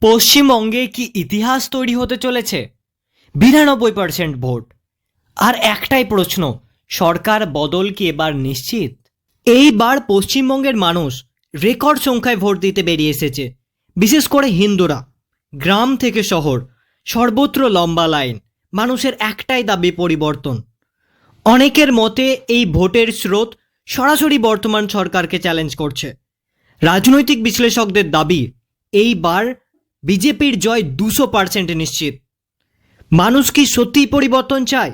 পশ্চিমবঙ্গে কি ইতিহাস তৈরি হতে চলেছে? 92% ভোট। আর একটাই প্রশ্ন, সরকার বদল কি এবার নিশ্চিত? এইবার পশ্চিমবঙ্গের মানুষ রেকর্ড সংখ্যায় ভোট দিতে বেরিয়ে এসেছে। বিশেষ করে হিন্দুরা, গ্রাম থেকে শহর, সর্বত্র লম্বা লাইন। মানুষের একটাই দাবি, পরিবর্তন। অনেকের মতে এই ভোটের স্রোত সরাসরি বর্তমান সরকারকে চ্যালেঞ্জ করছে। রাজনৈতিক বিশ্লেষকদের দাবি, এইবার বিজেপির জয় 200% নিশ্চিত। মানুষ কি সত্যিই পরিবর্তন চায়?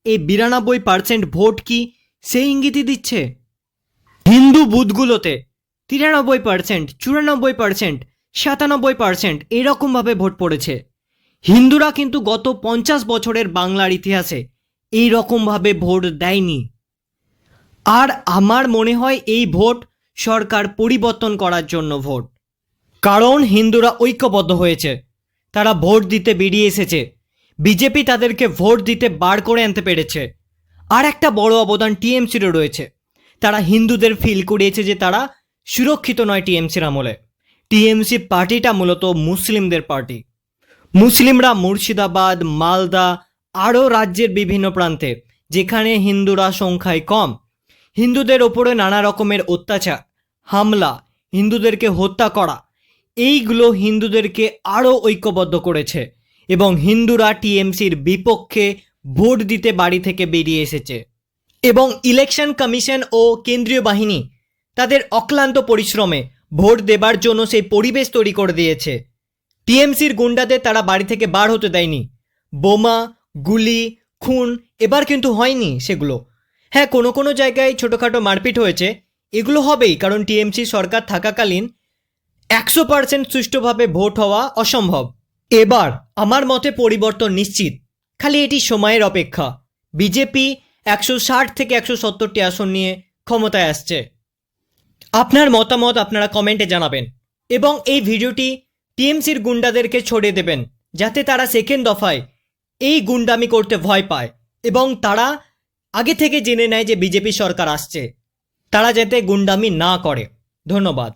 এই 92% ভোট কি সেই ইঙ্গিতই দিচ্ছে? হিন্দু বুথগুলোতে 93%, 94%, 97% এরকমভাবে ভোট পড়েছে। হিন্দুরা কিন্তু গত 50 বছরের বাংলার ইতিহাসে এই রকমভাবে ভোট দেয়নি। আর আমার মনে হয় এই ভোট সরকার পরিবর্তন করার জন্য ভোট। কারণ হিন্দুরা ঐক্যবদ্ধ হয়েছে, তারা ভোট দিতে বেরিয়ে এসেছে। বিজেপি তাদেরকে ভোট দিতে বার করে আনতে পেরেছে। আর একটা বড় অবদান টিএমসিরও রয়েছে। তারা হিন্দুদের ফিল করিয়েছে যে তারা সুরক্ষিত নয় টিএমসির আমলে। টিএমসি পার্টিটা মূলত মুসলিমদের পার্টি। মুসলিমরা মুর্শিদাবাদ, মালদা, আরও রাজ্যের বিভিন্ন প্রান্তে, যেখানে হিন্দুরা সংখ্যায় কম, হিন্দুদের ওপরে নানা রকমের অত্যাচার, হামলা, হিন্দুদেরকে হত্যা করা, এইগুলো হিন্দুদেরকে আরও ঐক্যবদ্ধ করেছে এবং হিন্দুরা টিএমসির বিপক্ষে ভোট দিতে বাড়ি থেকে বেরিয়ে এসেছে। এবং ইলেকশন কমিশন ও কেন্দ্রীয় বাহিনী তাদের অক্লান্ত পরিশ্রমে ভোট দেবার জন্য সেই পরিবেশ তৈরি করে দিয়েছে। টিএমসির গুন্ডাদের তারা বাড়ি থেকে বার হতে দেয়নি। বোমা, গুলি, খুন এবার কিন্তু হয়নি সেগুলো। হ্যাঁ, কোনো কোনো জায়গায় ছোটোখাটো মারপিট হয়েছে, এগুলো হবেই, কারণ টিএমসি সরকার থাকাকালীন 100% সুষ্ঠুভাবে ভোট হওয়া অসম্ভব। এবার আমার মতে পরিবর্তন নিশ্চিত, খালি এটি সময়ের অপেক্ষা। বিজেপি 160 থেকে 170টি আসন নিয়ে ক্ষমতায় আসছে। আপনার মতামত আপনারা কমেন্টে জানাবেন এবং এই ভিডিওটি টিএমসির গুন্ডাদেরকে ছড়িয়ে দেবেন, যাতে তারা সেকেন্ড দফায় এই গুন্ডামি করতে ভয় পায় এবং তারা আগে থেকে জেনে নেয় যে বিজেপি সরকার আসছে, তারা যাতে গুন্ডামি না করে। ধন্যবাদ।